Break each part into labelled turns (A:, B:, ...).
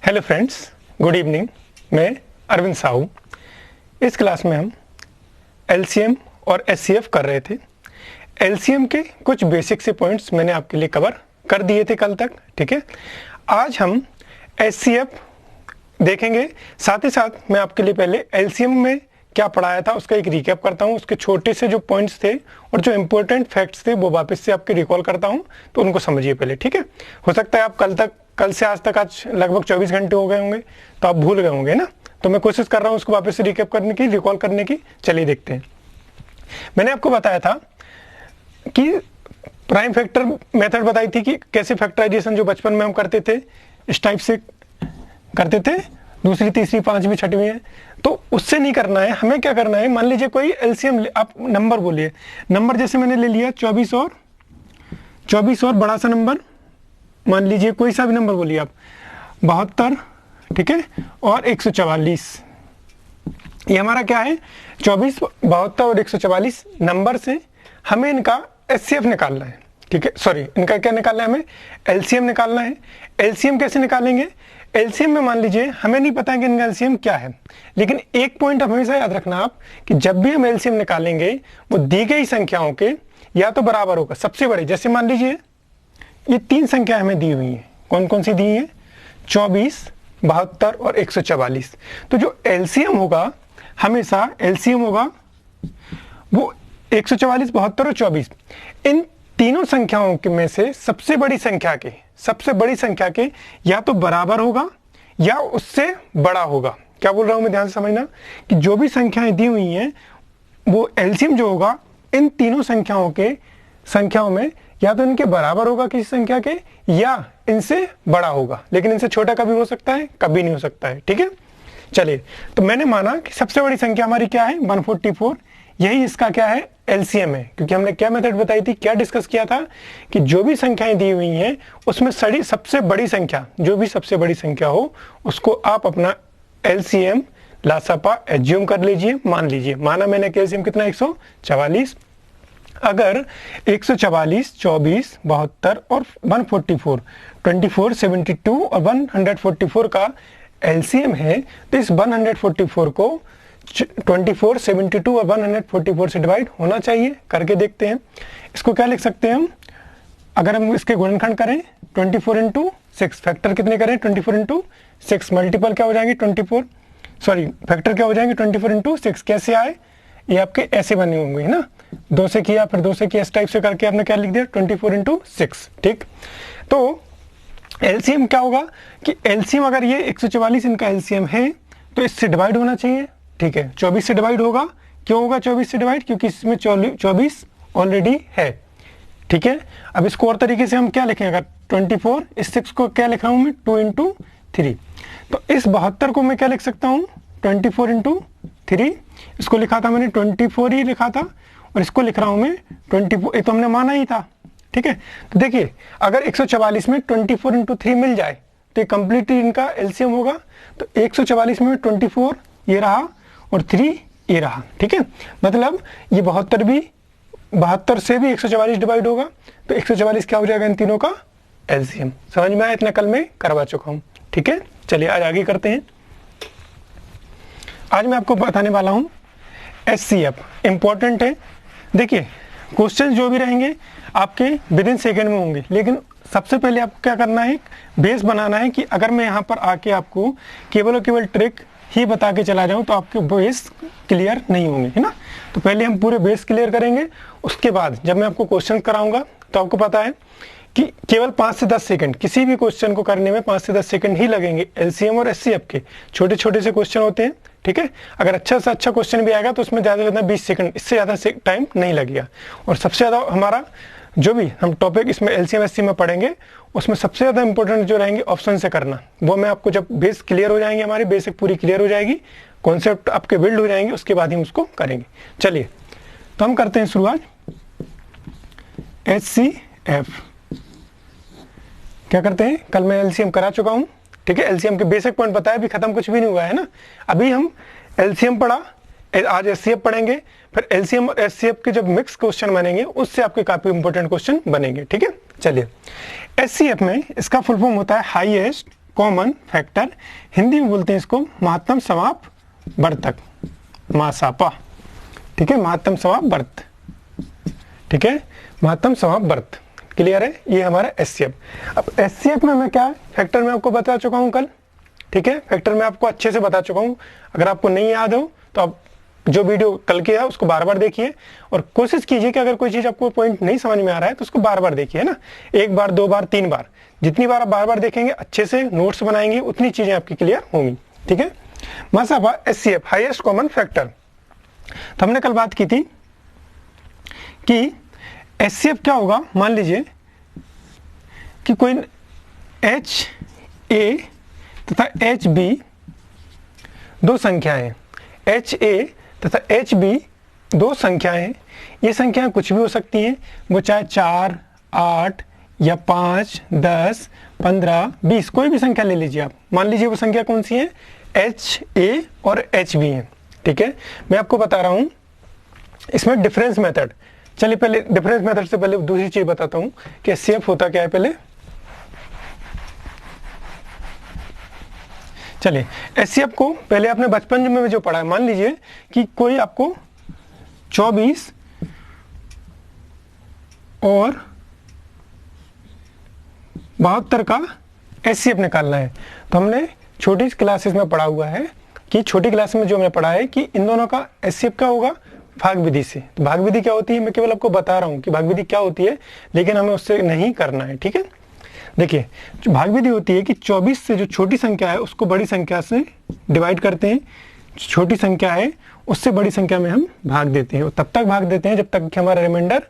A: Hello friends, good evening. मैं अरविंद साहू। इस class में हम एलसीएम और एचसीएफ कर रहे थे। एलसीएम के कुछ बेसिक से पॉइंट्स मैंने आपके लिए कवर कर दिए थे कल तक, ठीक है। आज हम एचसीएफ देखेंगे। साथ ही साथ मैं आपके लिए पहले एलसीएम में क्या पढ़ाया था उसका एक रिकैप करता हूँ। उसके छोटे से जो पॉइंट्स थे और जो इंपॉर्टेंट फैक्ट्स थे वो वापस से आपके रिकॉल करता हूँ, तो उनको समझिए पहले, ठीक है। हो सकता है आप कल से आज तक आज लगभग 24 घंटे हो गए होंगे तो आप भूल गए होंगे ना। तो मैं कोशिश कर रहा हूँ उसको वापस से रिकैप करने की, रिकॉल करने की। चलिए देखते हैं। मैंने आपको बताया था कि प्राइम फैक्टर मेथड बताई थी कि कैसे फैक्टराइजेशन जो बचपन में हम करते थे इस टाइप से करते थे, दूसरी तीसरी पांचवी छठवीं है। तो उससे नहीं करना है, हमें क्या करना है। मान लीजिए कोई एलसीएम, आप नंबर बोलिए। नंबर जैसे मैंने ले लिया 24 और बड़ा सा नंबर मान लीजिए कोई सा भी नंबर बोलिए आप, 72, ठीक है, और 144। ये हमारा क्या है, 24, 72 और 144 नंबर से हमें इनका एचसीएफ निकालना है, ठीक है। सॉरी, इनका क्या निकालना है, हमें एलसीएम निकालना है। एलसीएम कैसे निकालेंगे? एलसीएम में मान लीजिए हमें नहीं पता है कि इनका एलसीएम क्या है, लेकिन एक पॉइंट हमेशा याद रखना आप कि जब भी हम एलसीएम निकालेंगे वो दी गई संख्याओं के या तो बराबर होगा सबसे बड़े। जैसे मान लीजिए ये तीन संख्या हमें दी हुई है, कौन कौन सी दी है, 24, 72 और 144। तो जो एलसीएम होगा हमेशा एलसीएम होगा वो 144, 72 और 24। इन तीनों संख्याओं के में से सबसे बड़ी संख्या के या तो बराबर होगा या उससे बड़ा होगा। क्या बोल रहा हूं मैं, ध्यान से समझना कि जो भी संख्याएं दी हुई हैं वो एलसीएम जो होगा इन तीनों संख्याओं में या तो इनके बराबर होगा किसी संख्या के या इनसे बड़ा होगा, लेकिन इनसे छोटा कभी हो सकता है, कभी नहीं हो सकता है, ठीक है। चलिए, तो मैंने माना कि सबसे बड़ी संख्या हमारी क्या है, 144। यही इसका क्या है, एलसीएम है। क्योंकि हमने क्या मेथड बताई थी, क्या डिस्कस किया था कि जो भी संख्याएं दी हुई हैं उसमें सबसे बड़ी संख्या, जो भी सबसे बड़ी संख्या हो उसको आप अपना एलसीएम लासापा एज्यूम कर लीजिए। मान लीजिए, माना मैंने कि एलसीएम कितना, 144। अगर 144, 24, 72 और 144, 24, 72 और 144 का एलसीएम है, तो इस 144 को 24, 72 और 144 से डिवाइड होना चाहिए। करके देखते हैं। इसको क्या लिख सकते हैं हम, अगर हम इसके गुणनखंड करें 24 इंटू 6, फैक्टर कितने करें, 24 इंटू 6, मल्टीपल क्या हो जाएंगे, फैक्टर क्या हो जाएंगे 24 इंटू 6। कैसे आए, ये आपके ऐसे बने होंगे ना, 2 से किया, फिर 2 से किया, इस टाइप से करके आपने क्या लिख दिया, 24 इंटू 6, ठीक। तो एलसीएम क्या होगा कि एलसीएम अगर ये 144 इनका एलसीएम है तो इससे डिवाइड होना चाहिए, ठीक है। 24 से डिवाइड होगा। क्यों होगा 24 से डिवाइड, क्योंकि इसमें 24 ऑलरेडी है, ठीक है। अब इसको और तरीके से हम क्या लिखें, अगर 24, इस 6 को क्या लिख रहा हूं मैं, 2 इंटू 3। तो इस 72 को मैं क्या लिख सकता हूं, 24 इंटू 3। इसको लिखा था मैंने 24 ही लिखा था, और इसको लिख रहा हूं मैं 24। ये तो हमने माना ही था, ठीक है। तो देखिए, अगर 144 में 24 इंटू 3 मिल जाए तो ये कंप्लीटली इनका एलसीएम होगा। तो 144 में 24 ये रहा और 3 ये रहा, ठीक है। मतलब ये 72 से भी 144 डिवाइड होगा, तो 144 क्या हो जाएगा इन तीनों का एलसीएम। समझ में आया, इतना कल मैं करवा चुका हूं, ठीक है। चलिए आज आगे करते हैं। आज मैं आपको बताने वाला हूं एचसीएफ, इंपॉर्टेंट है। देखिए, क्वेश्चन जो भी रहेंगे आपके विद इन सेकेंड में होंगे, लेकिन सबसे पहले आपको क्या करना है, बेस बनाना है कि अगर मैं यहाँ पर आके आपको केवल और केवल ट्रिक ही बता के चला जाऊं तो आपके बेस क्लियर नहीं होंगे, है ना। तो पहले हम पूरे बेस क्लियर करेंगे, उसके बाद जब मैं आपको क्वेश्चन कराऊंगा तो आपको पता है कि केवल 5 से 10 सेकंड, किसी भी क्वेश्चन को करने में 5 से 10 सेकंड ही लगेंगे। एलसीएम और एचसीएफ के छोटे छोटे से क्वेश्चन होते हैं, ठीक है। अगर अच्छा से अच्छा क्वेश्चन भी आएगा तो उसमें ज़्यादा से ज़्यादा 20 सेकंड, इससे ज़्यादा टाइम नहीं लगेगा। और सबसे ज़्यादा हमारा जो भी हम टॉपिक इसमें एलसीएम एचसीएफ में पढ़ेंगे उसमें सबसे ज़्यादा इंपॉर्टेंट जो रहेंगे ऑप्शन से करना, वो मैं आपको जब बेस क्लियर हो जाएंगे, हमारी बेसिक पूरी क्लियर हो जाएगी, कॉन्सेप्ट आपके बिल्ड हो जाएंगे, उसके बाद ही उसको करेंगे। चलिए, तो हम करते हैं शुरुआत। एचसीएफ क्या करते हैं, कल मैं एलसीएम करा चुका हूँ, ठीक है। एलसीएम के बेसिक पॉइंट बताया, अभी खत्म कुछ भी नहीं हुआ है ना। अभी हम एलसीएम पढ़ा, आज एचसीएफ पढ़ेंगे, फिर एलसीएम और एचसीएफ के जब मिक्स क्वेश्चन बनेंगे उससे आपके काफी इंपॉर्टेंट क्वेश्चन बनेंगे, ठीक है। चलिए, एचसीएफ में इसका फुल फॉर्म होता है हाईएस्ट कॉमन फैक्टर, हिंदी में बोलते हैं इसको महत्तम समापवर्तक, मासापा। ठीक है, महत्तम समापवर्त। ठीक है, महत्तम समापवर्त। क्लियर है? ये हमारा एचसीएफ। अब एचसीएफ में मैं क्या फैक्टर में आपको बता चुका हूं कल। ठीक है, फैक्टर में आपको अच्छे से बता चुका हूं। अगर आपको नहीं याद हो तो आप जो वीडियो कल की है उसको बार बार देखिए और कोशिश कीजिए कि अगर कोई चीज आपको पॉइंट नहीं समझ में आ रहा है तो उसको बार बार देखिए, है ना। एक बार, दो बार, तीन बार, जितनी बार आप बार बार देखेंगे, अच्छे से नोट्स बनाएंगे, उतनी चीजें आपकी क्लियर होंगी। ठीक है, मासापा एचसीएफ, हाईएस्ट कॉमन फैक्टर। तो हमने कल बात की थी कि एचसीएफ क्या होगा। मान लीजिए कि कोई एच ए तथा एच बी दो संख्याएं हैं, एच ए तथा एच बी दो संख्याएं हैं। ये संख्याएं कुछ भी हो सकती हैं, वो चाहे 4, 8 या 5, 10, 15, 20, कोई भी संख्या ले लीजिए आप। मान लीजिए वो संख्या कौन सी है, एच ए और एच बी है। ठीक है, मैं आपको बता रहा हूं इसमें डिफरेंस मेथड। चलिए पहले डिफरेंस मेथड से पहले दूसरी चीज बताता हूं कि एचसीएफ होता क्या है। पहले चलिए एचसीएफ को पहले आपने बचपन में जो पढ़ा है, मान लीजिए कि कोई आपको 24 और 72 का एचसीएफ निकालना है। तो हमने छोटी क्लासेस में पढ़ा हुआ है कि छोटी क्लास में जो हमने पढ़ा है कि इन दोनों का एचसीएफ क्या होगा, भाग विधि से। तो भाग विधि क्या होती है, मैं केवल आपको बता रहा हूं कि भाग विधि क्या होती है, लेकिन हमें उससे नहीं करना है। ठीक है, देखिए जो भाग विधि होती है कि 24 से जो छोटी संख्या है उसको बड़ी संख्या से डिवाइड करते हैं, छोटी संख्या है उससे बड़ी संख्या में हम भाग देते हैं, और तब तक भाग देते हैं जब तक कि हमारा रिमाइंडर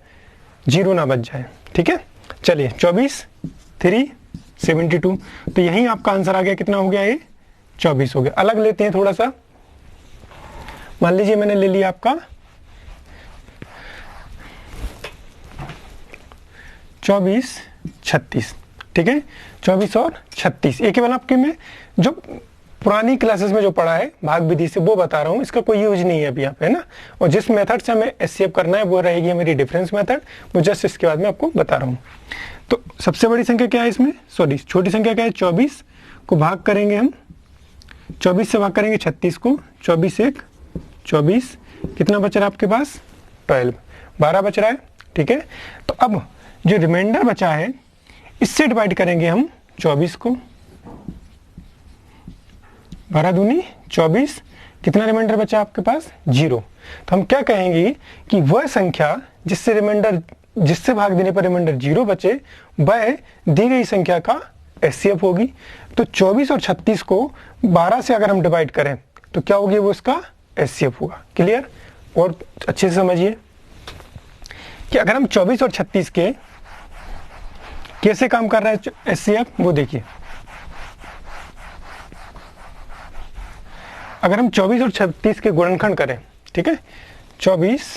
A: 0 ना बच जाए। ठीक है, चलिए 24, 3, 72, तो यही आपका आंसर आ गया। कितना हो गया, ये 24 हो गया। अलग लेते हैं थोड़ा सा, मान लीजिए मैंने ले लिया आपका 24, 36। ठीक है, 24 और 36, ये केवल आपके में जो पुरानी क्लासेस में जो पढ़ा है भाग विधि से वो बता रहा हूँ, इसका कोई यूज नहीं है अभी यहाँ पे, है ना। और जिस मेथड से हमें एचसीएफ करना है वो रहेगी मेरी डिफरेंस मेथड, वो जस्ट इसके बाद में आपको बता रहा हूँ। तो सबसे बड़ी संख्या क्या है इसमें, सॉरी छोटी संख्या क्या है, 24 को भाग करेंगे हम, 24 से भाग करेंगे 36 को, 24 1 24, कितना बच रहा है आपके पास, 12, 12 बच रहा है। ठीक है, तो अब जो रिमाइंडर बचा है इससे डिवाइड करेंगे हम 24 को, 12 दूनी 24, कितना रिमाइंडर बचा आपके पास, 0। तो हम क्या कहेंगे कि वह संख्या जिससे रिमाइंडर, जिससे भाग देने पर रिमाइंडर 0 बचे, वह दी गई संख्या का एचसीएफ होगी। तो 24 और 36 को 12 से अगर हम डिवाइड करें तो क्या होगी, वो इसका एचसीएफ होगा। क्लियर? और अच्छे से समझिए कि अगर हम 24 और 36 के कैसे काम कर रहा है एचसीएफ, वो देखिए। अगर हम 24 और 36 के गुणनखंड करें, ठीक है, 24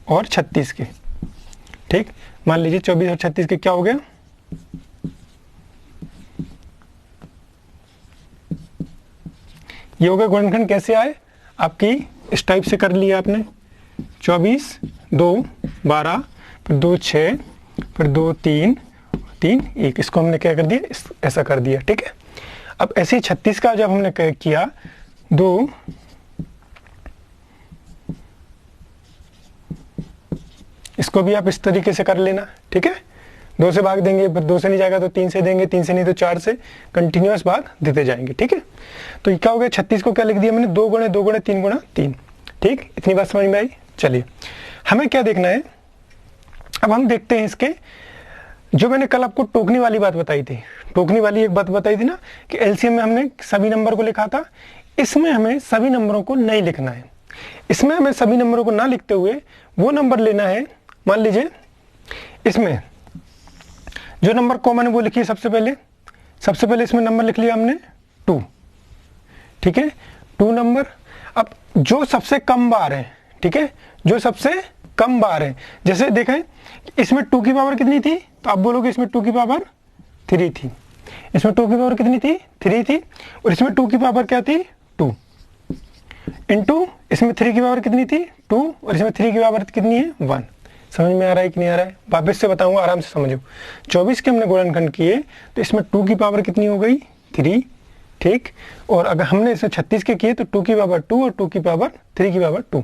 A: और 36 के, ठीक, मान लीजिए 24 और 36 के क्या हो गया, ये हो गया गुणनखंड। कैसे आए, आपकी इस टाइप से कर लिया आपने, 24 2 12, फिर 2 6, फिर 2 3 3 1, इसको हमने क्या कर दिया, ऐसा कर दिया। ठीक है, अब ऐसे ही 36 का जब हमने किया, 2 इसको भी आप इस तरीके से कर लेना। ठीक है, 2 से भाग देंगे, फिर 2 से नहीं जाएगा तो 3 से देंगे, 3 से नहीं तो 4 से, कंटिन्यूअस भाग देते जाएंगे। ठीक है, तो ये क्या हो गया, 36 को क्या लिख दिया मैंने, 2 गुणे 2 गुणे 3 गुणा 3। ठीक, इतनी बात समझ में आई। चलिए हमें क्या देखना है, अब हम देखते हैं इसके, जो मैंने कल आपको टोकनी वाली बात बताई थी, टोकनी वाली एक बात बताई थी ना कि एलसीएम में हमने सभी नंबर को लिखा था, इसमें हमें सभी नंबरों को नहीं लिखना है। इसमें हमें सभी नंबरों को ना लिखते हुए वो नंबर लेना है, मान लीजिए इसमें जो नंबर कॉमन है वो लिखिए। सबसे पहले इसमें नंबर लिख लिया हमने 2। ठीक है, 2 नंबर। अब जो सबसे कम बार है, ठीक है, जो सबसे कम बार है, जैसे देखें इसमें 2 की पावर कितनी थी, तो आप बोलोगे इसमें 2 की पावर 3 थी, इसमें 2 की पावर कितनी थी, 3 थी, और इसमें 2 की पावर क्या थी, 2, इंटू इसमें 3 की पावर कितनी थी, 2, और इसमें 3 की पावर कितनी है, 1। समझ में आ रहा है कि नहीं आ रहा है, वापस से बताऊंगा, आराम से समझो। 24 के हमने गुणनखंड किए तो इसमें 2 की पावर कितनी हो गई, 3, ठीक। और अगर हमने इसे 36 के किए तो 2 की पावर 2 और 2 की पावर 3 की पावर 2।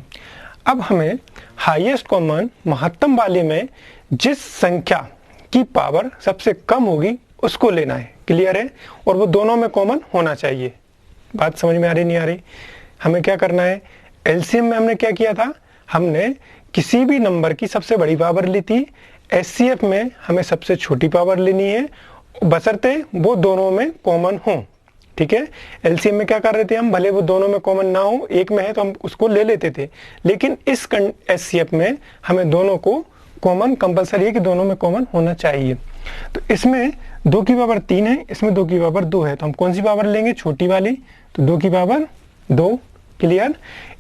A: अब हमें हाईएस्ट कॉमन महत्तम वाले में जिस संख्या की पावर सबसे कम होगी उसको लेना है, क्लियर है। और वो दोनों में कॉमन होना चाहिए। बात समझ में आ रही नहीं आ रही? हमें क्या करना है, एलसीएम में हमने क्या किया था, हमने किसी भी नंबर की सबसे बड़ी पावर ली थी। एचसीएफ में हमें सबसे छोटी पावर लेनी है, बशर्ते वो दोनों में कॉमन हो, ठीक है। एलसीएम में क्या कर रहे थे हम, भले वो दोनों में कॉमन ना हो, एक में है तो हम उसको ले लेते थे, लेकिन इस एचसीएफ में हमें दोनों को कॉमन कंपलसरी है कि दोनों में कॉमन होना चाहिए। तो इसमें 2 की पावर 3 है, इसमें 2 की पावर 2 है, तो हम कौन सी पावर लेंगे, छोटी वाली, तो 2 की पावर 2, क्लियर।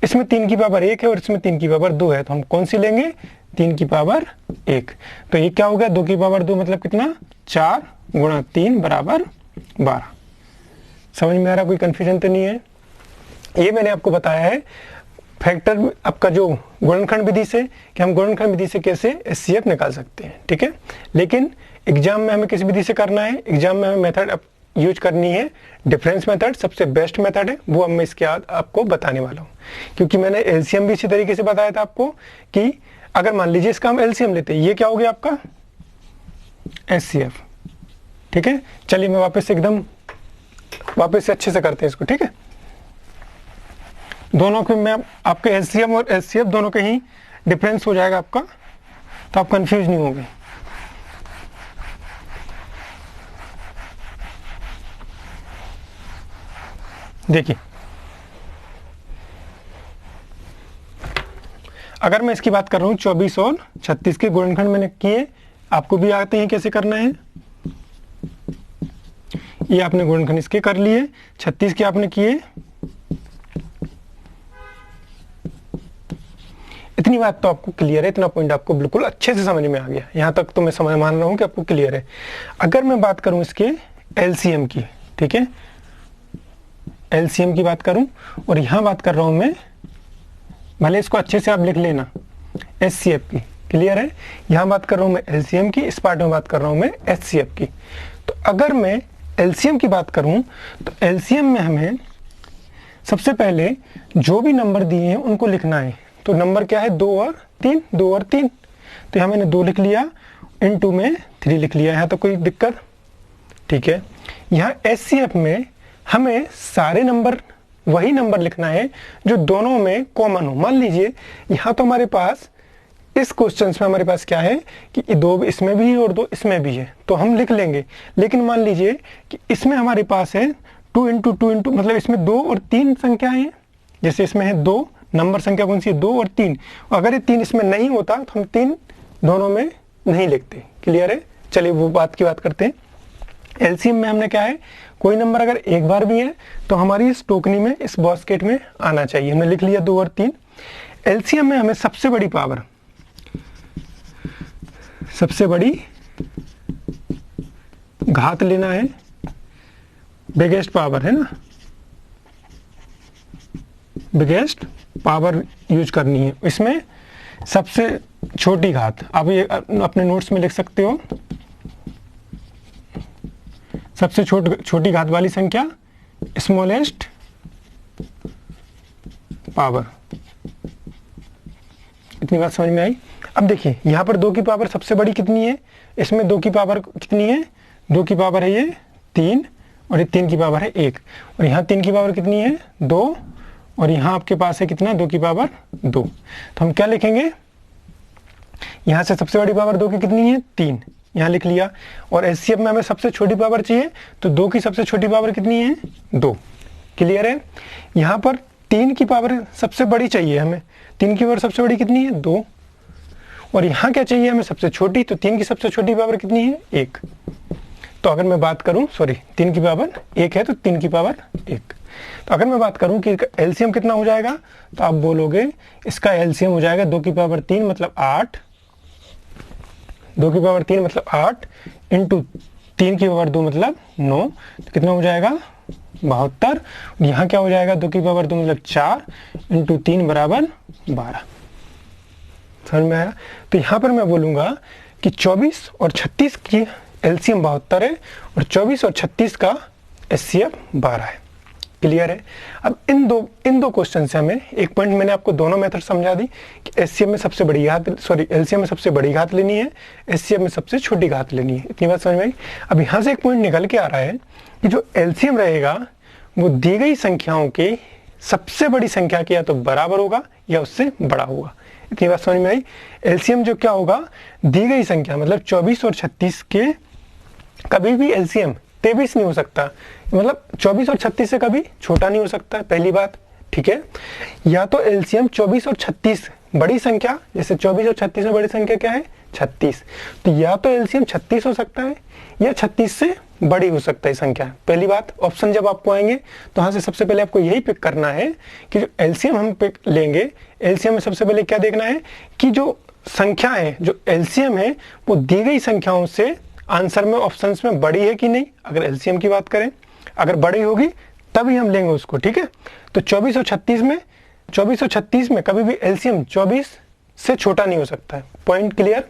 A: इसमें 3 की पावर 1 है और इसमें 3 की पावर 2 है, तो हम कौन सी लेंगे, 3 की पावर 1। तो ये क्या हो गया, 2 की पावर 2 मतलब कितना, 4 गुणा 3 बराबर 12। समझ में आ रहा, कोई कंफ्यूजन तो नहीं है? ये मैंने आपको बताया है फैक्टर आपका जो गुणनखंड विधि से, कि हम गुणनखंड विधि से कैसे एचसीएफ निकाल सकते हैं, ठीक है। लेकिन एग्जाम में हमें किस विधि से करना है, एग्जाम में हमें मेथड यूज करनी है डिफरेंस मेथड, सबसे बेस्ट मेथड है वो। अब मैं इसके बाद आपको बताने वाला हूँ, क्योंकि मैंने एलसीएम भी इसी तरीके से बताया था आपको कि अगर मान लीजिए इसका हम एलसीएम लेते हैं, ये क्या हो गया आपका एचसीएफ, ठीक है। चलिए मैं वापस से अच्छे से करते हैं इसको, ठीक है। दोनों के में आपके एलसीएम और एचसीएफ दोनों के ही डिफरेंस हो जाएगा आपका, तो आप कंफ्यूज नहीं होंगे। देखिए, अगर मैं इसकी बात कर रहा हूं 24 और 36 के गुणनखंड मैंने किए, आपको भी आते हैं कैसे करना है। ये आपने गुणनखंड इसके कर लिए, 36 के आपने किए। इतनी बात तो आपको क्लियर है, इतना पॉइंट आपको बिल्कुल अच्छे से समझ में आ गया। यहां तक तो मैं समझ मान रहा हूं कि आपको क्लियर है। अगर मैं बात करूं इसके एलसीएम की, ठीक है, एलसीएम की बात करूं, और यहां बात कर रहा हूं मैं, भले इसको अच्छे से आप लिख लेना, एचसीएफ की, क्लियर है। यहां बात कर रहा हूं मैं एलसीएम की, इस पार्ट में बात कर रहा हूं मैं एचसीएफ की। तो अगर मैं एलसीएम की बात करूं तो एलसीएम में हमें सबसे पहले जो भी नंबर दिए हैं उनको लिखना है। तो नंबर क्या है, 2 और 3, 2 और 3। तो यहाँ मैंने 2 लिख लिया, इनटू में 3 लिख लिया, यहाँ तो कोई दिक्कत, ठीक है। यहाँ एचसीएफ में हमें सारे नंबर, वही नंबर लिखना है जो दोनों में कॉमन हो। मान लीजिए यहाँ तो हमारे पास इस क्वेश्चन में हमारे पास क्या है कि 2 इसमें भी है और 2 इसमें भी है, तो हम लिख लेंगे। लेकिन मान लीजिए कि इसमें हमारे पास है 2 इंटू 2 इंटू, मतलब इसमें 2 और 3 संख्याएं हैं। जैसे इसमें है 2, नंबर संख्या कौन सी है, 2 और 3। अगर ये 3 इसमें नहीं होता तो हम 3 दोनों में नहीं लिखते, क्लियर है। चलिए वो बात की बात करते हैं। एलसीएम में हमने क्या है, कोई नंबर अगर एक बार भी है तो हमारी इस टोकनी में, इस बास्केट में आना चाहिए। हमने लिख लिया 2 और 3। एलसीएम में हमें सबसे बड़ी पावर, सबसे बड़ी घात लेना है, बिगेस्ट पावर है ना, बिगेस्ट पावर यूज करनी है। इसमें सबसे छोटी घात, आप ये अपने नोट्स में लिख सकते हो, सबसे छोटी घात वाली संख्या, स्मॉलेस्ट पावर। इतनी बात समझ में आई। अब देखिए यहाँ पर 2 की पावर सबसे बड़ी कितनी है, इसमें 2 की पावर कितनी है, 2 की पावर है ये 3, और ये 3 की पावर है 1, और यहाँ 3 की पावर कितनी है 2, और यहाँ आपके पास है कितना, 2 की पावर 2। तो हम क्या लिखेंगे, यहाँ से सबसे बड़ी पावर 2 की कितनी है 3, यहाँ लिख लिया। और एचसीएफ में हमें सबसे छोटी पावर चाहिए, तो 2 की सबसे छोटी पावर कितनी है 2, क्लियर है। यहाँ पर 3 की पावर सबसे बड़ी चाहिए हमें, 3 की पावर सबसे बड़ी कितनी है 2, और यहाँ क्या चाहिए हमें सबसे छोटी, तो 3 की सबसे छोटी पावर कितनी है 1। तो अगर मैं बात करूं, सॉरी 3 की पावर 1 है तो 3 की पावर 1। तो अगर मैं बात करूं कि एलसीएम कितना हो जाएगा, तो आप बोलोगे इसका एलसीएम हो जाएगा 2 की पावर 3 मतलब 8, 2 की पावर 3 मतलब 8 इंटू 3 की पावर 2 मतलब 9, तो कितना हो जाएगा 72। यहाँ क्या हो जाएगा, 2 की पावर 2 मतलब 4 इंटू 3 बराबर 12। समझ में आया। तो यहाँ पर मैं बोलूँगा कि 24 और 36 की एलसीएम 72 है, और 24 और 36 का HCF 12 है। क्लियर है। अब इन दो क्वेश्चन से हमें एक पॉइंट, मैंने आपको दोनों मेथड समझा दी कि HCF में सबसे बड़ी घात, LCM में सबसे बड़ी घात लेनी है, HCF में सबसे छोटी घात लेनी है। इतनी बात समझ में आई। अब यहाँ से एक पॉइंट निकल के आ रहा है कि जो LCM रहेगा वो दी गई संख्याओं के सबसे बड़ी संख्या के या तो बराबर होगा या उससे बड़ा होगा। इतनी बात समझ में आई। LCM जो क्या होगा, दी गई संख्या मतलब 24 और 36 के कभी भी LCM 23 नहीं हो सकता, मतलब 24 और 36 से कभी छोटा नहीं हो सकता, पहली बात। ठीक है। या तो LCM 24 और 36 बड़ी संख्या, जैसे 24 और 36 में बड़ी संख्या क्या है 36, तो या तो LCM 36 हो सकता है या 36 से बड़ी हो सकता है संख्या, पहली बात। ऑप्शन जब आपको आएंगे तो यहाँ से सबसे पहले आपको यही पिक करना है कि जो LCM हम पिक लेंगे, LCM में सबसे पहले क्या देखना है कि जो संख्या है, जो LCM है वो दी गई संख्याओं से आंसर में ऑप्शंस में बड़ी है कि नहीं। अगर LCM की बात करें, अगर बड़ी होगी तभी हम लेंगे उसको। ठीक है। तो 24 और 36 में कभी भी LCM 24 से छोटा नहीं हो सकता है। Point clear.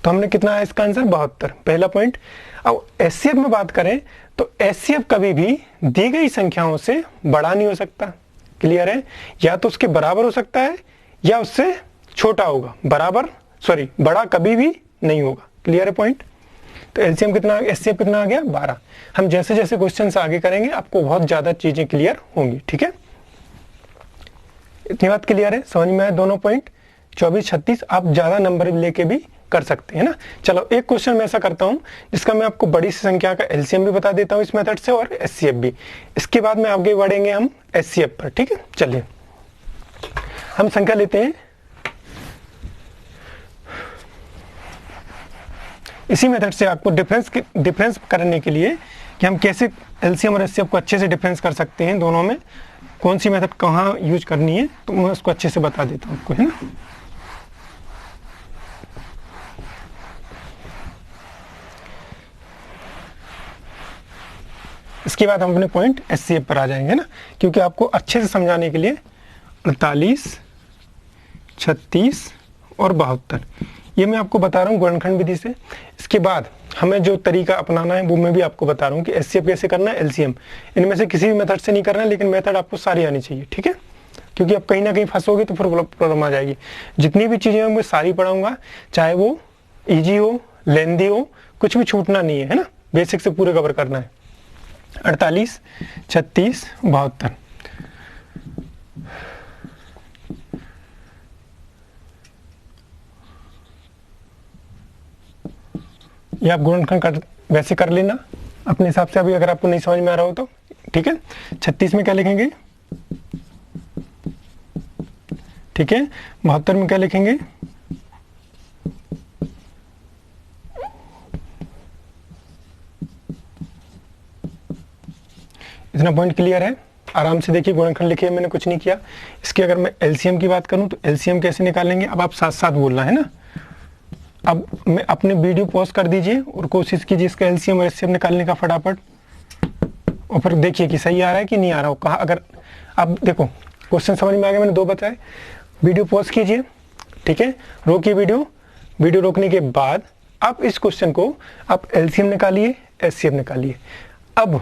A: तो हमने कितना है इसका आंसर 72, पहला पॉइंट। अब HCF में बात करें तो HCF कभी भी दी गई संख्याओं से बड़ा नहीं हो सकता। क्लियर है। या तो उसके बराबर हो सकता है या उससे छोटा होगा, बड़ा कभी भी नहीं होगा। क्लियर है पॉइंट। तो LCM कितना, HCF कितना आ गया 12। हम जैसे जैसे क्वेश्चन आगे करेंगे आपको बहुत ज्यादा चीजें क्लियर होंगी। ठीक है। इतनी बात क्लियर है, समझ में आए दोनों पॉइंट। 24 36 आप ज्यादा नंबर लेके भी कर सकते हैं ना। चलो एक क्वेश्चन मैं ऐसा करता हूं जिसका मैं आपको बड़ी सी संख्या का LCM भी बता देता हूं इस मेथड से और HCF भी। इसके बाद में आगे बढ़ेंगे हम HCF पर। ठीक है। चलिए हम संख्या लेते हैं इसी मेथड से, आपको डिफरेंस करने के लिए कि हम कैसे LCM और HCF को अच्छे से डिफरेंस कर सकते हैं, दोनों में कौन सी मेथड कहाँ यूज करनी है, तो मैं उसको अच्छे से बता देता हूँ आपको, है ना। इसके बाद हम अपने पॉइंट HCF पर आ जाएंगे ना, क्योंकि आपको अच्छे से समझाने के लिए 48, 36 और 72 ये मैं आपको बता रहा हूँ गुणनखंड विधि से। इसके बाद हमें जो तरीका अपनाना है वो मैं भी आपको बता रहा हूँ कि HCF कैसे करना है, LCM इनमें से किसी भी मेथड से नहीं करना है, लेकिन मेथड आपको सारी आनी चाहिए। ठीक है। क्योंकि आप कहीं ना कहीं फंसोगे तो फिर प्रॉब्लम आ जाएगी। जितनी भी चीजें मैं सारी पढ़ाऊंगा, चाहे वो ईजी हो, लेंदी हो, कुछ भी छूटना नहीं है ना, बेसिक से पूरे कवर करना है। 48, 36, 72 ये आप गुणनखंड वैसे कर लेना अपने हिसाब से, अभी अगर आपको नहीं समझ में आ रहा हो तो। ठीक है। 36 में क्या लिखेंगे, ठीक है। 72 में क्या लिखेंगे, इतना पॉइंट क्लियर है। आराम से देखिए गुणनखंड लिखिए, मैंने कुछ नहीं किया। इसकी अगर मैं LCM की बात करूं तो LCM कैसे निकालेंगे, अब आप साथ साथ बोलना है ना। अब मैं अपने वीडियो पॉज कर दीजिए और कोशिश कीजिए इसका LCM और HCF निकालने का फटाफट, और फिर देखिए कि सही आ रहा है कि नहीं आ रहा हो। कहा अगर अब देखो क्वेश्चन समझ में आ गया, मैंने 2 बताए। वीडियो पॉज कीजिए, ठीक है, रोकिए वीडियो रोकने के बाद आप इस क्वेश्चन को आप LCM निकालिए, HCF निकालिए। अब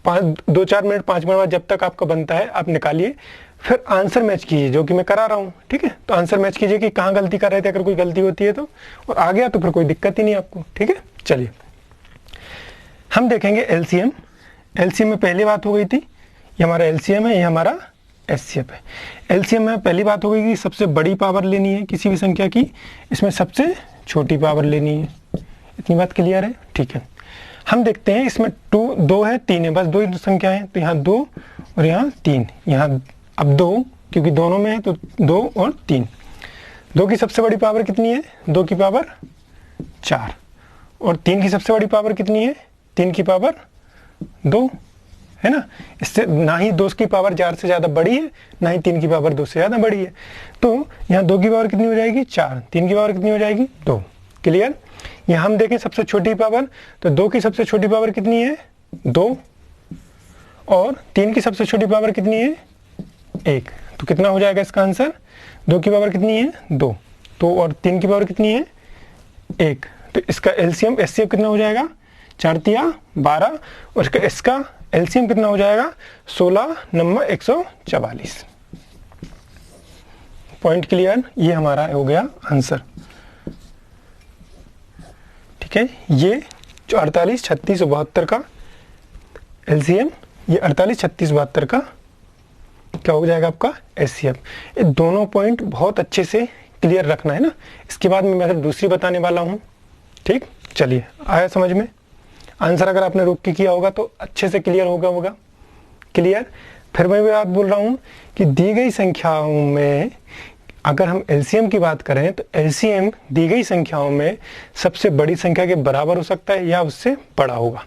A: 2-4 मिनट 5 मिनट बाद जब तक आपका बनता है आप निकालिए, फिर आंसर मैच कीजिए जो कि मैं करा रहा हूँ। ठीक है। तो आंसर मैच कीजिए कि कहाँ गलती कर रहे थे, अगर कोई गलती होती है तो, और आ गया तो फिर कोई दिक्कत ही नहीं आपको। ठीक है। चलिए हम देखेंगे LCM में पहली बात हो गई थी, ये हमारा LCM है, ये हमारा HCF है। LCM में पहली बात हो गई कि सबसे बड़ी पावर लेनी है किसी भी संख्या की, इसमें सबसे छोटी पावर लेनी है। इतनी बात क्लियर है। ठीक है। हम देखते हैं इसमें 2 है 3 है, बस 2 ही संख्या है, तो यहाँ 2 और यहाँ 3, यहाँ अब 2 क्योंकि दोनों में है तो 2 और 3। 2 की सबसे बड़ी पावर कितनी है, 2 की पावर 4, और 3 की सबसे बड़ी पावर कितनी है, 3 की पावर 2, है ना। इससे ना ही 2 की पावर 4 से ज़्यादा बड़ी है, ना ही 3 की पावर 2 से ज़्यादा बड़ी है। तो यहाँ 2 की पावर कितनी हो जाएगी 4, 3 की पावर कितनी हो जाएगी 2। क्लियर। यहाँ हम देखें सबसे छोटी पावर, तो 2 की सबसे छोटी पावर कितनी है 2, और 3 की सबसे छोटी पावर कितनी है 1। तो कितना हो जाएगा इसका आंसर, 2 की पावर कितनी है 2, तो और 3 की पावर कितनी है 1। तो इसका LCM HCF कितना हो जाएगा 4 तिया 12, और इसका एलसीएम कितना हो जाएगा 16 नंबर 144। पॉइंट क्लियर, ये हमारा हो गया आंसर। ठीक है, ये जो 48 36 72 का एलसीएम, ये 48 36 72 का क्या हो जाएगा आपका एचसीएफ। ये दोनों पॉइंट बहुत अच्छे से क्लियर रखना है ना। इसके बाद में मैं दूसरी बताने वाला हूँ। ठीक, चलिए आया समझ में। आंसर अगर आपने रोक के किया होगा तो अच्छे से क्लियर होगा क्लियर। फिर मैं भी बात बोल रहा हूँ कि दी गई संख्याओं में अगर हम एलसीएम की बात करें तो एलसीएम दी गई संख्याओं में सबसे बड़ी संख्या के बराबर हो सकता है या उससे बड़ा होगा।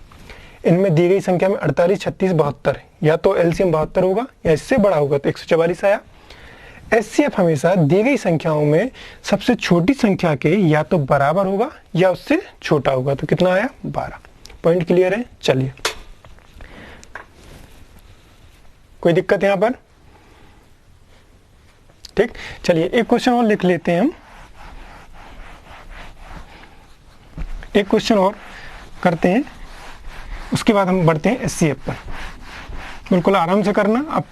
A: इनमें दी गई संख्या में 48 36 72 या तो एलसीएम 72 होगा या इससे बड़ा होगा तो 144 आया। एचसीएफ हमेशा दी गई संख्याओं में सबसे छोटी संख्या के या तो बराबर होगा या उससे छोटा होगा। तो कितना आया 12। पॉइंट क्लियर है। चलिए, कोई दिक्कत यहां पर? ठीक, चलिए एक क्वेश्चन और लिख लेते हैं हम। एक क्वेश्चन और करते हैं, उसके बाद हम बढ़ते हैं एचसीएफ पर। बिल्कुल आराम से करना, अब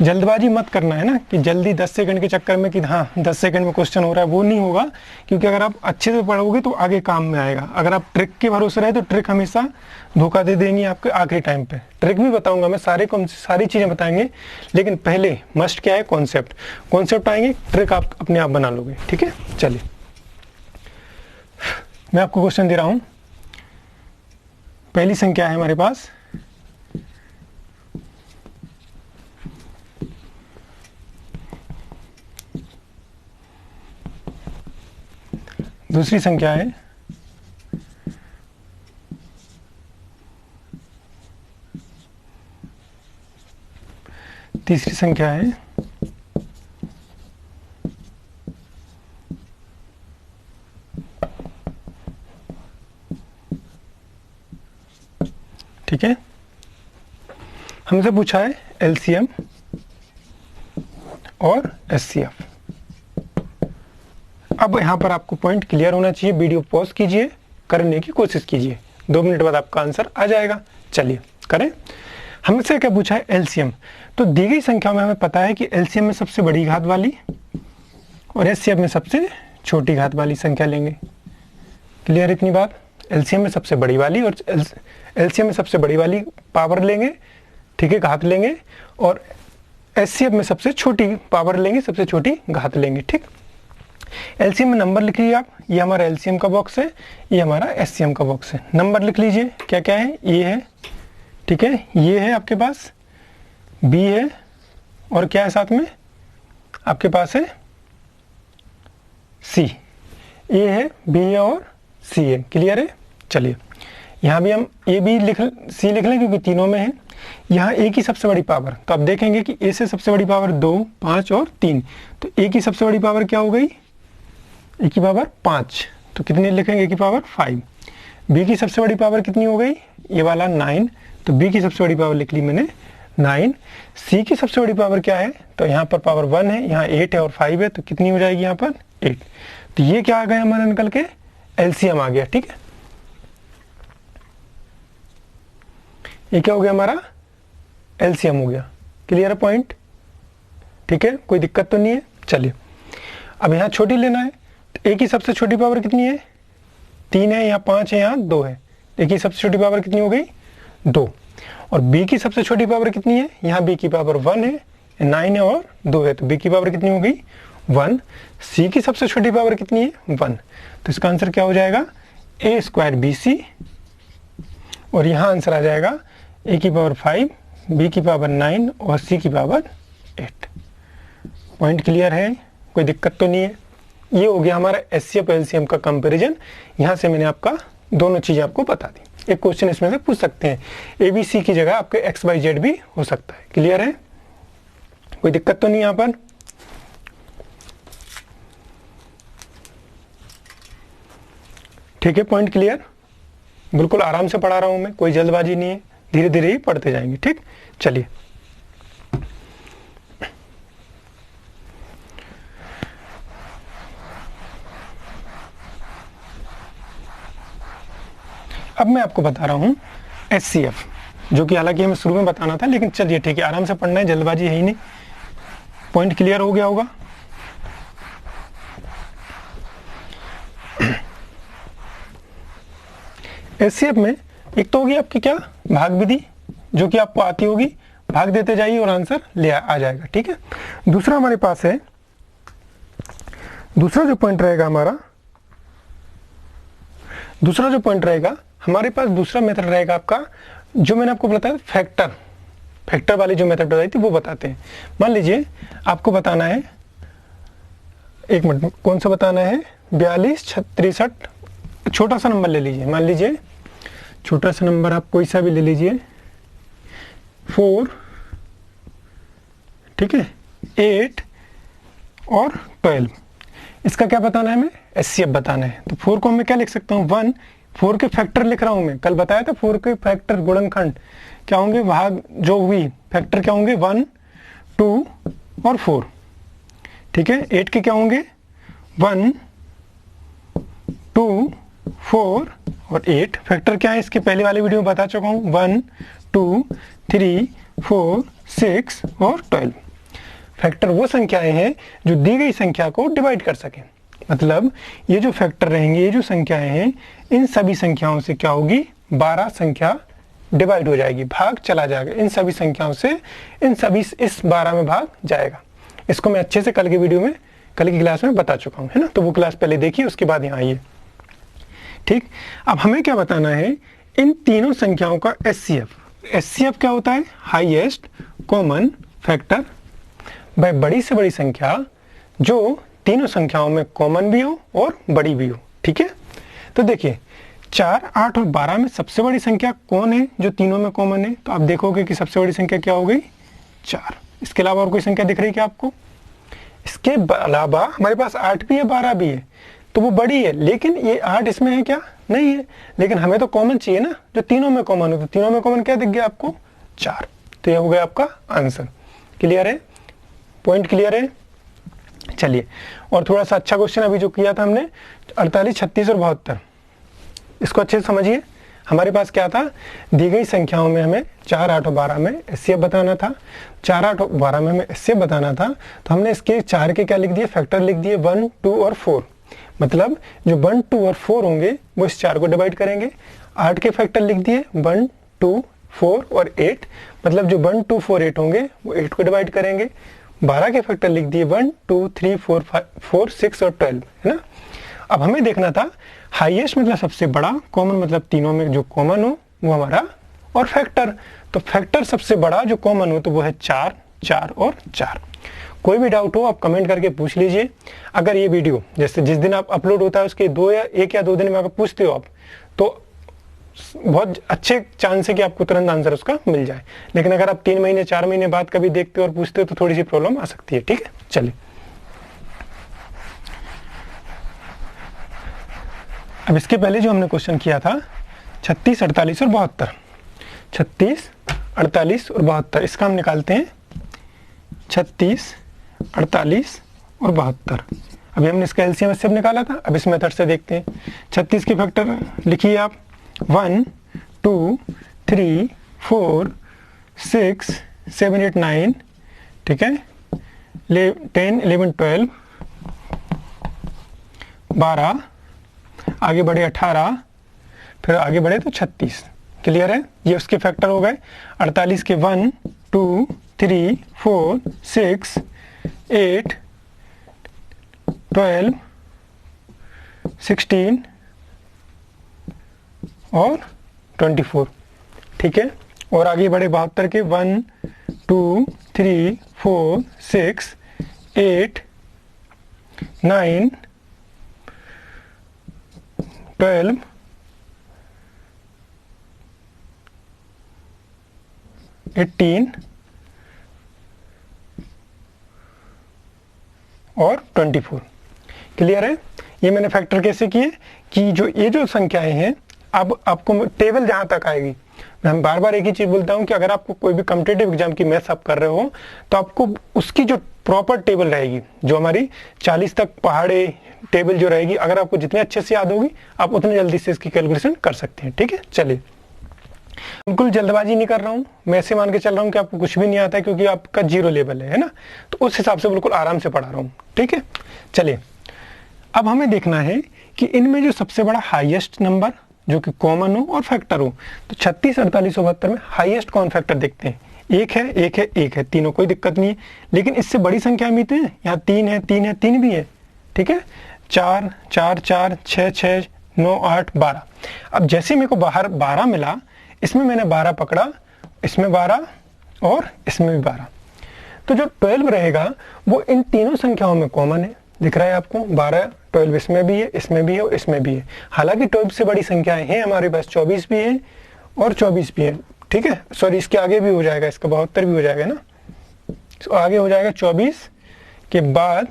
A: जल्दबाजी मत करना है ना कि जल्दी 10 सेकंड के चक्कर में कि हाँ 10 सेकंड में क्वेश्चन हो रहा है, वो नहीं होगा। क्योंकि अगर आप अच्छे से पढ़ोगे तो आगे काम में आएगा। अगर आप ट्रिक के भरोसे रहे तो ट्रिक हमेशा धोखा दे देंगी आपके आखिरी टाइम पे। ट्रिक भी बताऊंगा मैं, सारी चीज़ें बताएंगे, लेकिन पहले मस्ट क्या है कॉन्सेप्ट आएंगे, ट्रिक आप अपने आप बना लोगे। ठीक है, चलिए मैं आपको क्वेश्चन दे रहा हूँ। पहली संख्या है हमारे पास दूसरी संख्या है तीसरी संख्या है ठीक है। हमसे पूछा है एलसीएम और एचसीएफ। अब यहाँ पर आपको पॉइंट क्लियर होना चाहिए। वीडियो पॉज कीजिए, करने की कोशिश कीजिए, 2 मिनट बाद आपका आंसर आ जाएगा। चलिए करें। हमसे क्या पूछा है एलसीएम। तो दी गई संख्या में हमें पता है कि एलसीएम में सबसे बड़ी घात वाली और एचसीएफ में सबसे छोटी घात वाली संख्या लेंगे। क्लियर इतनी बात? एलसीएम में सबसे बड़ी वाली और एलसीएम में सबसे बड़ी वाली पावर लेंगे, ठीक है, घात लेंगे, और एचसीएफ में सबसे छोटी पावर लेंगे, सबसे छोटी घात लेंगे। ठीक, एलसीएम में नंबर लिख लीजिए आप। ये हमारा एलसीएम का बॉक्स है, ये हमारा एचसीएम का बॉक्स है। नंबर लिख लीजिए क्या क्या है। ये है, ठीक है, ये है आपके पास, बी है, और क्या है साथ में आपके पास है सी। ए है, बी है और सी है। क्लियर है? चलिए यहाँ भी हम ए बी सी लिख लें क्योंकि तीनों में है। यहाँ ए की सबसे बड़ी पावर, तो आप देखेंगे कि ए से सबसे बड़ी पावर 2 5 और 3, तो ए की सबसे बड़ी पावर क्या हो गई, ए की पावर 5, तो कितनी लिखेंगे, ए की पावर 5। बी की सबसे बड़ी पावर कितनी हो गई, ये वाला 9, तो बी की सबसे बड़ी पावर लिख ली मैंने 9। सी की सबसे बड़ी पावर क्या है, तो यहाँ पर पावर 1 है, यहाँ 8 है और 5 है, तो कितनी हो जाएगी यहाँ पर 8। तो ये क्या आ गया हमारा निकल के एलसीएम आ गया। ठीक है, ये क्या हो गया हमारा एलसीएम हो गया। क्लियर है पॉइंट? ठीक है, कोई दिक्कत तो नहीं है। चलिए अब यहाँ छोटी लेना है, तो ए की सबसे छोटी पावर कितनी है, 3 है, यहाँ 5 है, यहाँ 2 है। ए की सबसे छोटी पावर कितनी हो गई 2। और बी की सबसे छोटी पावर कितनी है, यहाँ बी की पावर 1 है, 9 है और 2 है, तो बी की पावर कितनी हो गई 1। सी की सबसे छोटी पावर कितनी है 1, तो इसका आंसर क्या हो जाएगा ए स्क्वायर बी सी, और यहाँ आंसर आ जाएगा ए की पावर 5, बी की पावर 9 और सी की पावर 8। पॉइंट क्लियर है? कोई दिक्कत तो नहीं है? ये हो गया हमारा एचसीएफ एलसीएम का कंपैरिजन। यहाँ से मैंने आपका दोनों चीज़ें आपको बता दी। एक क्वेश्चन इसमें से पूछ सकते हैं, ए बी सी की जगह आपके एक्स वाई जेड भी हो सकता है। क्लियर है? कोई दिक्कत तो नहीं यहाँ पर? ठीक है, पॉइंट क्लियर? बिल्कुल आराम से पढ़ा रहा हूं मैं, कोई जल्दबाजी नहीं है, धीरे धीरे ही पढ़ते जाएंगे। ठीक, चलिए अब मैं आपको बता रहा हूं HCF, जो कि हालांकि हमें शुरू में बताना था, लेकिन चलिए ठीक है, आराम से पढ़ना है, जल्दबाजी है ही नहीं। पॉइंट क्लियर हो गया होगा। HCF में एक तो होगी आपकी क्या, भाग विधि, जो कि आपको आती होगी, भाग देते जाइए और आंसर ले आ जाएगा, ठीक है। दूसरा हमारे पास है, दूसरा जो पॉइंट रहेगा हमारे पास दूसरा मेथड रहेगा आपका, जो मैंने आपको बताया फैक्टर वाली जो मेथड बताई थी वो बताते हैं। मान लीजिए आपको बताना है, एक मिनट, कौन सा बताना है, 42, 63, छोटा सा नंबर ले लीजिए, मान लीजिए छोटा सा नंबर आप कोई सा भी ले लीजिए, 4, ठीक है, 8 और 12। इसका क्या बताना है हमें, HCF बताना है। तो 4 को मैं क्या लिख सकता हूँ, 1, 4 के फैक्टर लिख रहा हूं मैं, कल बताया था 4 के फैक्टर गुणनखंड क्या होंगे, भाग जो भी फैक्टर क्या होंगे, 1, 2 और 4, ठीक है। 8 के क्या होंगे, 1, 2, 4 और 8। फैक्टर क्या है इसके पहले वाले वीडियो में बता चुका हूं, 1, 2, 3, 4, 6 और 12। फैक्टर वो संख्याएं हैं जो दी गई संख्या को डिवाइड कर सकें, मतलब ये जो फैक्टर रहेंगे, ये जो संख्याएं हैं, इन सभी संख्याओं से क्या होगी, 12 संख्या डिवाइड हो जाएगी, भाग चला जाएगा इन सभी संख्याओं से, इन सभी इस 12 में भाग जाएगा। इसको मैं अच्छे से कल के वीडियो में, कल की क्लास में बता चुका हूं, है ना। तो वो क्लास पहले देखिए, उसके बाद यहाँ आइए, ठीक। अब हमें क्या बताना है, इन तीनों संख्याओं का HCF क्या होता है, हाईएस्ट कॉमन फैक्टर भाई बड़ी से बड़ी संख्या जो तीनों संख्याओं में कॉमन भी हो और बड़ी भी हो, ठीक है। तो देखिए 4, 8 और 12 में सबसे बड़ी संख्या कौन है जो तीनों में कॉमन है, तो आप देखोगे कि सबसे बड़ी संख्या क्या हो गई, 4। इसके अलावा और कोई संख्या दिख रही है क्या आपको, इसके अलावा हमारे पास 8 भी है, 12 भी है, तो वो बड़ी है, लेकिन ये 8 इसमें है क्या, नहीं है, लेकिन हमें तो कॉमन चाहिए ना, जो तीनों में कॉमन हो। तो तीनों में कॉमन क्या दिख गया आपको, 4। तो ये हो गया आपका आंसर। क्लियर है, पॉइंट क्लियर है। चलिए और थोड़ा सा अच्छा क्वेश्चन अभी जो किया था हमने, 48, 36 और 72, इसको अच्छे से समझिए। हमारे पास क्या था, दी गई संख्याओं में हमें 4, 8 और 12 में HCF बताना था, 4, 8 और 12 में हमें HCF बताना था, तो हमने इसके 4 के क्या लिख दिए, फैक्टर लिख दिए, 1, 2 और 4। मतलब जो 1, 2 और 4 होंगे वो इस 4 को डिवाइड करेंगे। 8 के फैक्टर लिख दिए, 1, 2, 4 और 8, मतलब जो 1, 2, 4, 8 होंगे वो 8 को डिवाइड करेंगे। 12 के फैक्टर लिख दिए, 1, 2, 3, 4, 6 और 12, है ना। अब हमें देखना था हाईएस्ट मतलब सबसे बड़ा, कॉमन मतलब तीनों में जो कॉमन हो वो हमारा, और फैक्टर, तो फैक्टर सबसे बड़ा जो कॉमन हो तो वो है 4, 4 और 4। कोई भी डाउट हो आप कमेंट करके पूछ लीजिए। अगर ये वीडियो जैसे जिस दिन आप अपलोड होता है उसके 1 या 2 दिन में अगर पूछते हो आप, तो बहुत अच्छे चांस है कि आपको तुरंत आंसर उसका मिल जाए। लेकिन अगर आप 3 महीने 4 महीने बाद कभी देखते हो और पूछते हो तो थोड़ी सी प्रॉब्लम आ सकती है, ठीक है। चलिए अब इसके पहले जो हमने क्वेश्चन किया था 36, 48 और 72, 36, 48 और 72, इसका हम निकालते हैं 36, 48 और 72। अभी हमने इसका LCM HCF निकाला था, अब इस मेथड से देखते हैं। 36 के फैक्टर लिखिए आप, 1, 2, 3, 4, 6, 7, 8, 9, ठीक है, 10, 11, 12, 12, आगे बढ़े 18, फिर आगे बढ़े तो 36। क्लियर है, ये उसके फैक्टर हो गए। 48 के 1, 2, 3, 4, 6, 8, 12, 16 और 24, ठीक है। और आगे बढ़े 72 के 1, 2, 3, 4, 6, 8, 9, 12, 18 और 24। क्लियर है। ये मैंने फैक्टर कैसे किए कि जो ये जो संख्याएं हैं, अब आपको टेबल जहां तक आएगी, मैं बार बार एक ही चीज बोलता हूं कि अगर आपको कोई भी कॉम्पिटिटिव एग्जाम की मैथ्स आप कर रहे हो तो आपको उसकी जो प्रॉपर टेबल रहेगी, जो हमारी 40 तक पहाड़े टेबल जो रहेगी, अगर आपको जितने अच्छे से याद होगी आप उतने जल्दी से इसकी कैलकुलेशन कर सकते हैं, ठीक है। चलिए बिल्कुल जल्दबाजी नहीं कर रहा हूँ, मैं ऐसे मान के चल रहा हूँ कि आपको कुछ भी नहीं आता है क्योंकि आपका 0 लेवल है ना, तो उस हिसाब से बिल्कुल आराम से पढ़ा रहा हूँ। ठीक है, चलिए अब हमें देखना है कि इनमें जो सबसे बड़ा हाईएस्ट नंबर जो कि कॉमन हो और फैक्टर हो, तो 36, 48 और 72 में हाईएस्ट कौन फैक्टर देखते हैं। एक है, एक है, एक है, तीनों कोई दिक्कत नहीं है। लेकिन इससे बड़ी संख्या में तो यहाँ 3 है, 3 है, 3 भी है। ठीक है, 4, 4, 4, 6, 6, 9, 8, 12। अब जैसे मेरे को बाहर 12 मिला, इसमें मैंने 12 पकड़ा, इसमें 12 और इसमें भी 12, तो जो 12 रहेगा वो इन तीनों संख्याओं में कॉमन है। दिख रहा है आपको 12, 12 इसमें भी है, इसमें भी है और इसमें भी है। हालांकि 12 से बड़ी संख्याएं हैं हमारे पास, 24 भी है और 24 भी है। ठीक है, सॉरी इसके आगे भी हो जाएगा, इसका 72 भी हो जाएगा ना, तो आगे हो जाएगा 24 के बाद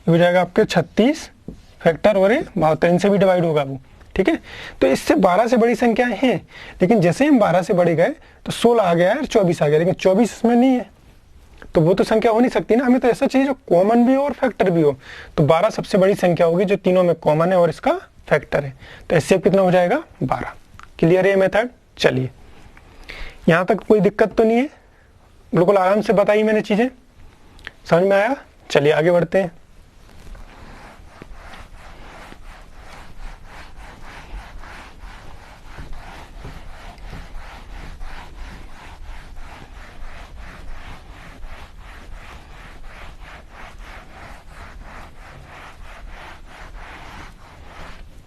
A: हो जाएगा आपके 36 फैक्टर और 72, इनसे भी डिवाइड होगा वो। ठीक है, तो इससे 12 से बड़ी संख्याएं हैं, लेकिन जैसे हम 12 से बढ़े गए तो 16 आ गया और 24 आ गया, लेकिन 24 इसमें नहीं है, तो वो तो संख्या हो नहीं सकती ना। हमें तो ऐसा चाहिए जो कॉमन भी हो और फैक्टर भी हो। तो 12 सबसे बड़ी संख्या होगी जो तीनों में कॉमन है और इसका फैक्टर है। तो इससे कितना हो जाएगा 12। क्लियर है मेथड? चलिए यहाँ तक कोई दिक्कत तो नहीं है, बिल्कुल आराम से बताई मैंने चीजें, समझ में आया? चलिए आगे बढ़ते हैं।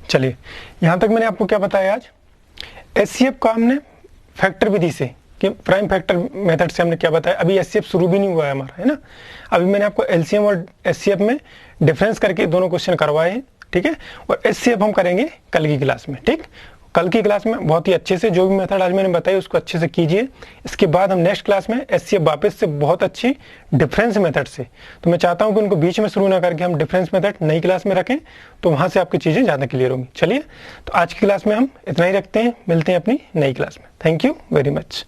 A: चलिए यहाँ तक मैंने आपको क्या बताया आज, एचसीएफ का हमने फैक्टर विधि से कि प्राइम फैक्टर मेथड से हमने क्या बताया। अभी एचसीएफ शुरू भी नहीं हुआ है हमारा, है ना। अभी मैंने आपको एलसीएम और एचसीएफ में डिफरेंस करके दोनों क्वेश्चन करवाए हैं। ठीक है, और एचसीएफ हम करेंगे कल की क्लास में। ठीक, कल की क्लास में बहुत ही अच्छे से जो भी मेथड आज मैंने बताई उसको अच्छे से कीजिए। इसके बाद हम नेक्स्ट क्लास में एचसीएफ वापस से बहुत अच्छी डिफरेंस मेथड से, तो मैं चाहता हूं कि उनको बीच में शुरू ना करके हम डिफरेंस मेथड नई क्लास में रखें, तो वहां से आपकी चीजें ज़्यादा क्लियर होंगी। चलिए, तो आज की क्लास में हम इतना ही रखते हैं, मिलते हैं अपनी नई क्लास में। Thank you very much.